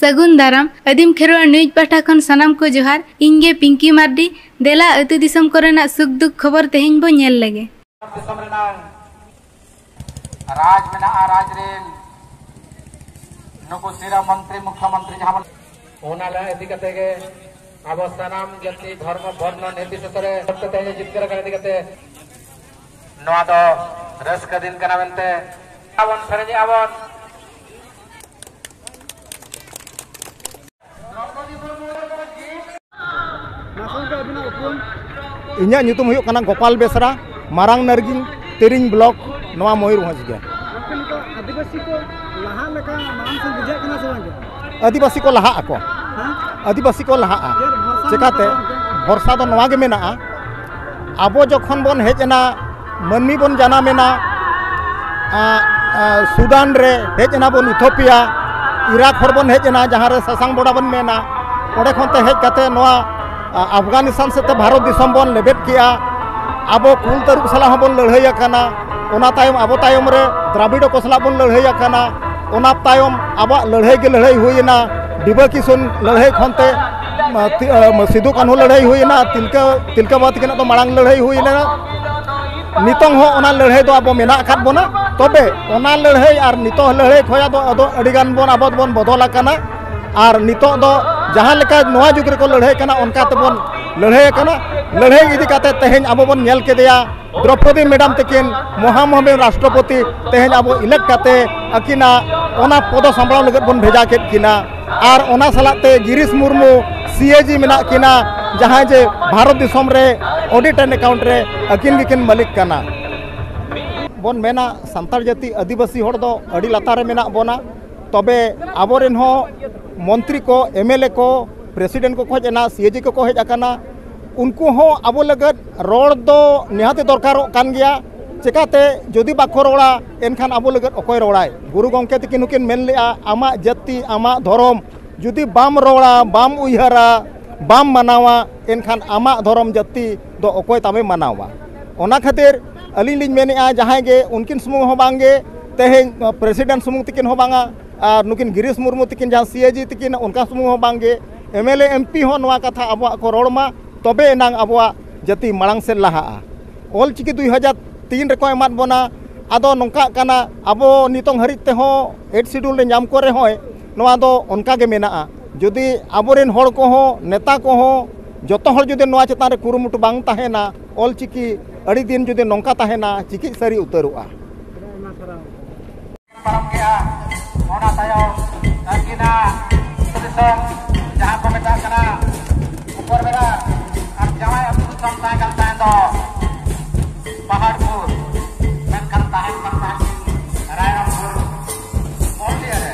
सगुन दाराम आदिम खेरवा न्यूज पाठा खन सनाम को जोहार इंगे पिंकी मार्डी देला अतु दिसम कोरेना सुख दुख खबर तेहेन बो नेल लगे राज में राज रेन नुकु सिरा मंत्री मुख्यमंत्री जहां ओनाला इदी कते के अब सनाम जाति धर्म वर्ण निर्विशेषरे सत्य जितकर कर दिगते नवा दो रस का दिन कना बनते आवन सरेजे आवन इन्या ᱧᱩᱛᱩᱢ ᱦᱩᱭᱩᱜ ᱠᱟᱱᱟ गोपाल बेसरा मारांग नरगिंग तेरिंग ब्लॉक नवा मयूरभंज गे आदिवासी को लहा लेका मांग से बुझा कना से बांगे आदिवासी को लहा आको आदिवासी को लहा चिकाते भरसा दो नवा गे मेना आबो जखन बन हेजना मनमी बन जाना मेना सुडान रे हेजना बन इथियोपिया इराक हर बन हेजना जहां रे ससांग बोडा बन मेना ओडे खनते हेज काते नवा अफगानिस्तान से भारत दिसम बन लेबेट किया अब कुल तरुक सला बन लड़ाई आकाना ओना तायम अब तायम रे द्राविड़ को सला बन लड़ाई आकाना ओना तायम अब लड़ाई के लड़ाई हुईना डिबा किशुन लड़ाई खनते सिदु कान्हू लड़ाई हुईना तिलकाबाद के तो मांग लड़ाई हुईना नितों हो ओना लड़ाई दो अब मेना आकाद बोना तबे ओना लड़ाई और नितो लड़ाई खोया दो अदो अडिगान बन अब बन बदल आकाना और नितो दो जहाँ लेका नवा जुग रे को लड़ाई कना उनका तबन लड़ाई कना लड़ाई इदी काते तेहेन अब बन नेल केदेया द्रौपदी मैडम तकिन महामहिम राष्ट्रपति तेहेन अब इलेक्ट काते अकिना ओना पद संभाल लगत बन भेजा केद किना और ओना सलाते गिरीश मुर्मू सीएजी मेना किना जहाँ जे भारत दिसम रे ऑडिट एंड अकाउंट रे अकिन गिकिन मालिक कना बन मेना संताल जाति आदिवासी हड़ दो अड़ी लातार रे मेना बोना तबे आबोरेन हो मंत्री को एमएलए को प्रेसिडेंट को हेजना सीएजी को हेज आकाना उनको हो अब लगत रोड दो निहाते दरकार कान गया चिकाते जदि बाको रोड़ा एनखान अब लगत अकोय रोड़ाय गुरु गंके तकिन नुकिन मेन लेआ आमा जाति आमा धर्म जदि बाम रोड़ा बाम उयहारा बाम मनावा एनखान आमा धर्म जाति दो अकोय ताबे मनावा ओना खातिर अलिन लिन मेनेआ जहां गे उनकिन सुमुंग हो बांगे तेहेन प्रेसिडेंट सुमुंग तकिन हो बांगा और नुकिन गिरीश मुर्मू तकिन जहाँ सीएजी तकिन उनका सुमुंग हो बांगे एमएलए एमपी हो नवा कथा अब को रोड़मा तबे नांग अब जाति मांग से लहा ऑल चिकी 2003 रे को एमाद बोना आदो नोंका काना अब नितों हरित ते हो 8 शेड्यूल रे नाम करे होय नवा दो उनका गे मेना जदि आबोरेन हड़ को हो नेता को हो जतो हड़ जदि नवा चेतान रे कुरुमुटु बांग ताहेना ऑल चिकी अड़ी दिन जदि नोंका ताहेना चिकी सरी उतरुआ ओना तायो अकिना दिसम जहां को मेता कना ऊपर बेरा और जवाय अब्दुल दिसम ताय kan ताय दो पहाड़पुर मेन kan ताय रायरंगपुर ओलिया रे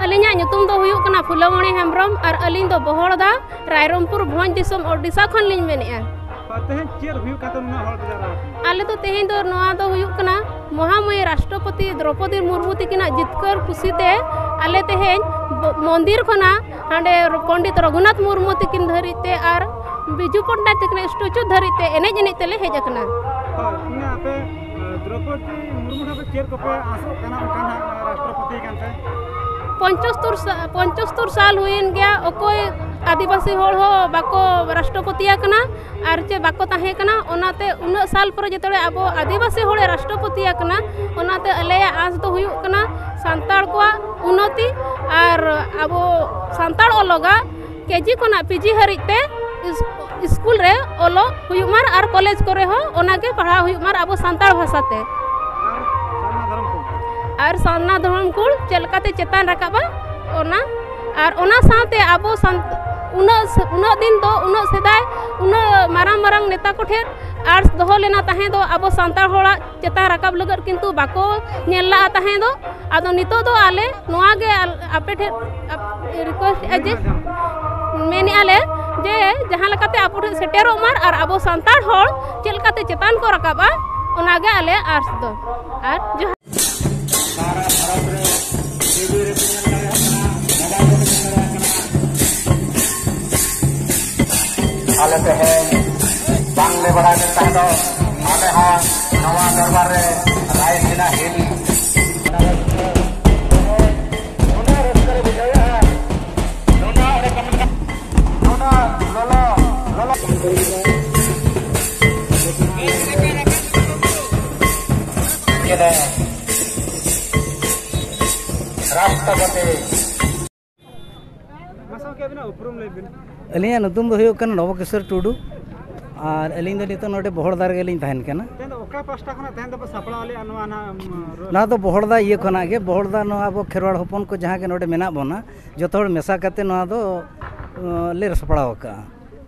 अलिंगा ᱧᱩᱛᱩᱢ ᱫᱚ ᱦᱩᱭᱩᱜ ᱠᱟᱱᱟ ᱯᱷᱩᱞᱟᱢᱚᱬᱤ ᱦᱮᱢᱵᱨᱚᱢ ᱟᱨ ᱟᱹᱞᱤᱧ ᱫᱚ ᱵᱚᱦᱚᱲᱫᱟ ᱨᱟᱭᱨᱚᱢᱯᱩर ᱵᱷᱚᱸᱡᱽ ᱫᱤᱥᱚᱢ ᱳᱰᱤᱥᱟ ᱠᱷᱚᱱ ᱞᱤᱧ ᱢᱮᱱᱮᱜᱼᱟ तेहेन चेर हुयु काते नुना हड़ जरा आले तो तेहेन दो नवा दो हुयुग कना महामहिम राष्ट्रपति द्रौपदी मुर्मू तकिना जितकर खुशीते आले तेहेन मंदिर खना हांडे पंडित रघुनाथ मुर्मू तकिन धरिते और बिजू पट्टनायक तकिन स्टैचू धरिते एनेज एनेज तेले हेज कना इना आपे द्रौपदी मुर्मू थापे चेर कोपे आसो कना उनकान राष्ट्रपति कानते 75 साल हुईन गया ओकोय आदिवासी हड़ हो बाको राष्ट्रपति आकना और चे बाको ताहे कना ओनाते उन साल पर जेतले अब आदिवासी हड़ राष्ट्रपति आकना ओनाते अलेया आस दो हुयुग कना सांताड़ को उन्नति और अब सांताड़ ओलोगा केजी कोना पीजी हरिते स्कूल रे ओलो हुयुग मार और कॉलेज करे हो ओनागे पढ़ा हुयुग मार अब सांताड़ भाषाते और सामना धर्म कुल चलकाते चेतान रकाबा ओना और ओना साथे आबो उन दिन दो उन सेदाय उन मारांग मारांग नेता को ठेर आर्ट्स दोहो लेना तहें दो अब सांतार होड़ा चेता रकाब लगत किंतु बाको नेला तहें दो आदो नितो दो आले नोआ गे आपे ठे रिक्वेस्ट एजे मेनी आले जे जहां लकाते आपो ठे सेटेरो मार और अब सांतार होड़ चेलकाते चेतान को रकाबा ओनागे आले आर्ट्स दो और जो सारा भारत रे टीवी रे आले पे है बांग्ले बड़ा नेता दो आले हा नवा दरबार रे रायसीना हिल नोना रस्कर बुझाया नोना रे कमन नोना ललो ये राष्ट्रपति अलिया नुतुम दो हुयुक कना नवकिशोर टुडू और अलिंग दो नितो नोडे बहड़दार गेलिंग तहन कना ओका पास्टा खना तहन दो सपड़ा वाले अनवा ना तो बहड़दा ये खना गे बहड़दा नो अब खेरवाड़ हपन को जहां के नोडे मेना बना जतो हड़ मेसा कते नो दो ले सपड़ाव का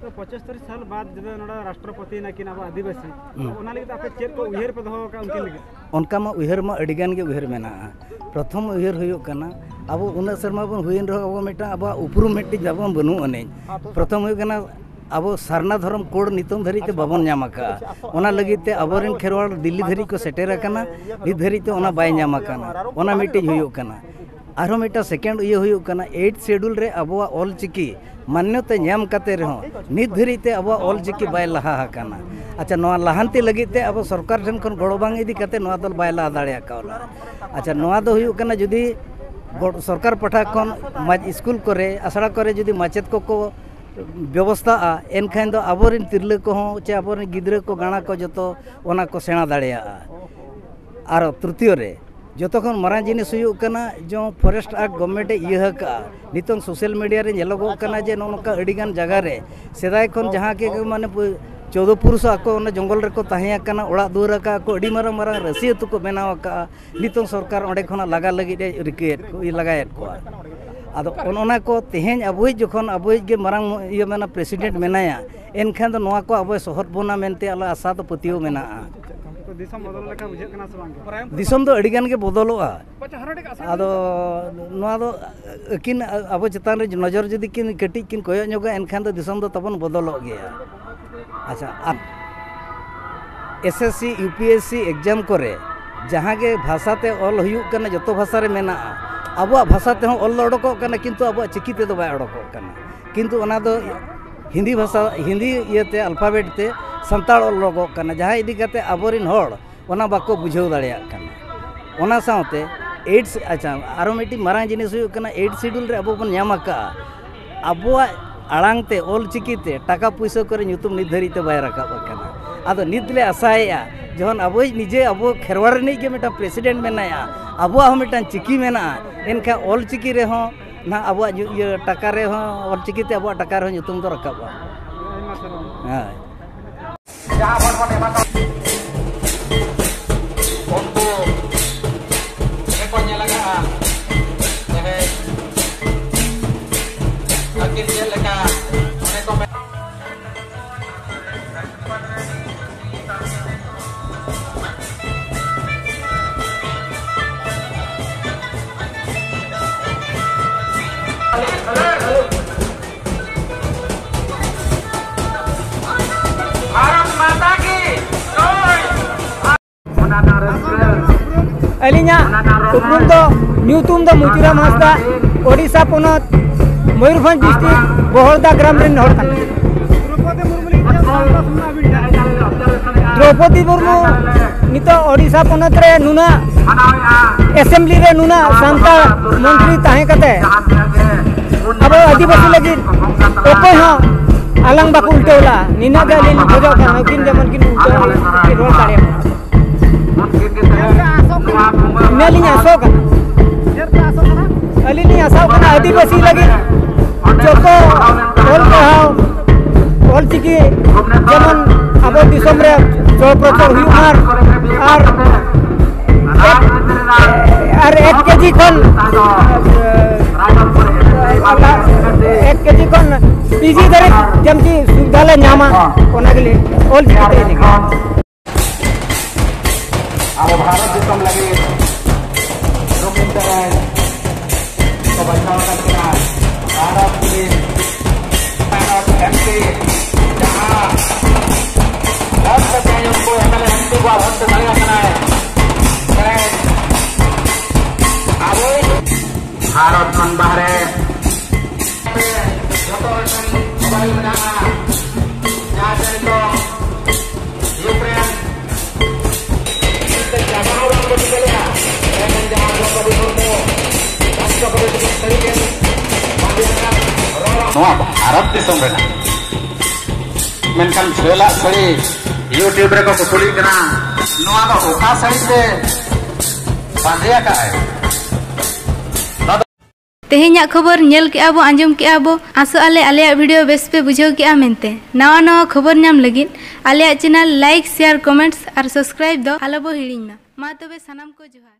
तो 75 साल बाद जब नोडा राष्ट्रपति ना किन अब आदिवासी ओना लगे आपे चेक को उहेर पे दो का उनके लगे उनका मा उहेर मा अडिगान गे उहेर मेना प्रथम उहेर हुयुक कना अब उना सर्मा बन हुइन रहो अब मेटा अब उपरुम मेटी जाबन बनु अने प्रथम हुयुक कना अब सारना धर्म कोड नितम धरी ते बाबन ᱧᱟᱢᱟᱠᱟ ओना लगित ते अबरेन खेरवाड़ दिल्ली धरी को सेटेर कना नी धरी ते ओना बाय ᱧᱟᱢᱟᱠᱟना ओना मिटी हुयुक कना आरो मेटा सेकेंड ये हुयुक कना 8 शेड्यूल रे अबवा ऑल चिकी मान्यता ᱧᱟᱢ कते रहो नित धरी ते अबवा ऑल चिकी बाय लहा हकाना अच्छा नोआ लहांती लगित ते अब सरकार ठन खन गड़ो बांग इदी कते नोआ दल बाय ला दाड़िया कावला अच्छा नोआ दो हुयुक कना जुदी सरकार पठा खन स्कूल करे आसड़ा करे जुदी माचेत को व्यवस्था एनखान दो आबोरिन तिरले को चे आबोरिन गिद्रे को गाना को जतो ओना को सेना दाड़िया और तृतीय रे जतो खन मारां जिनिस हुयुक कना जो फॉरेस्ट एक्ट गवर्नमेंट इह का नितों सोशल मीडिया रे नेलोगो कना जे नोनका अडिगान जगह रे सेदाय खन जहां के माने 14 पुरुष आको जंगल रे को ताहेया कना ओड़ा दुआर का को अडी मारा मारा रसी अतु को बनाव का नितों सरकार ओंडे खना लगा लगी रिकेट को लगायत को आदो ओना को तेहेन अबुई जखन अबुई गे मारांग इया मेना प्रेसिडेंट मेनाया एनखान दो नोआ को अबुई सहर बोना मेनते अला आशा तो पतियो मेना तो दिसम बदल लेका बुझे कना सबांग दिसम दो अडिगान गे बदलोआ आदो नोआ दो किन अब चेतान रे नजर जदी किन कटी किन कोयो ᱧᱚᱜᱟ एनखान दो दिसम दो तबन बदलोग गया अच्छा एसएससी यूपीएससी एग्जाम करे जहां के भाषा ते ऑल हुयुक कना जतो भाषा रे मेना अब भाषा ते ऑल अडको कना किंतु अब चिकी ते दो बाय अडको कना किंतु ओना दो हिंदी भाषा हिंदी इयते अल्फाबेट ते संताल ऑल अडको कना जहां इदी कते अबोरिन होड़ ओना बाको बुझाव दाड़िया कना ओना साउते 8 अच्छा आरो मिटी मारां जिनिस हुयुक कना 8 शेड्यूल रे अब बन ᱧᱟᱢᱟᱠᱟ अबवा आड़ांग ते ऑल चिकी ते टाका पैसा करे ᱧᱩᱛᱩᱢ नित धरी ते बाय राकाब कना आदो नितले आशाया जहन अब निजे अब खेरवाड़ रे के मेटा प्रेसिडेंट मेनाया अब मेटा चिकी मेना एनखा ऑल चिकी रे हो ना अब ये टाका रे हो ऑल चिकी ते अब टाका रे ᱧᱩᱛᱩᱢ दो राकाब हां जहां बन एमा उनको एको लगा है अकिल जे लगा उन्हें को भारत माता की अलिया उपरुम दो न्यूतुम दो मुचुराम हांसदा ओडिशा पोनत मयूरभंज डिस्ट्रिक्ट बहड़दा ग्राम रेन हड़ कान द्रौपदी मुर्मू नितो ओडिशा पोनत रे नुना असेंबली रे नुना सांताल मंत्री ताहे कते अब आदिवासी लगी ओको हां आलंग बाको उल्टेला निना गे लिन खोजो कान किन जमन किन उल्टे रोल दाड़िया मेलिया आसो काना अलिनी आसाव काना आदिवासी लगी जोको ऑल पढ़ाओ ऑल चिकी जमन अब दिसम रे जो प्रचार हुई और 1 केजी खन 1 केजी खन पीजी धरे जमची सुविधा ले नामा ओना के लिए ऑल चिकिते लेगे अब भारत दिसम लगे रुकिन तरह तो बचाव करना भारत के भारत एमपी जहां बहुत से उनको एमएलए एमपी को वोट देना है अब भारत मन बाहर मोबाइल बना यूक्रेन भारत दिसम मेनखान झोला साड़ी यूट्यूब रे को कुली कना नोआ दो ओका साड़ी से बांधिया का है तेहेन्या खबर नेल के आबो आंजम के आबो आसो आले आलेया वीडियो बेस पे बुझाव के मेनते नवा नवा खबर नाम लगिन आलेया चैनल लाइक शेयर कमेंट्स और सब्सक्राइब दो आलोबो हिड़िंग मा तबे सनाम को जोहार।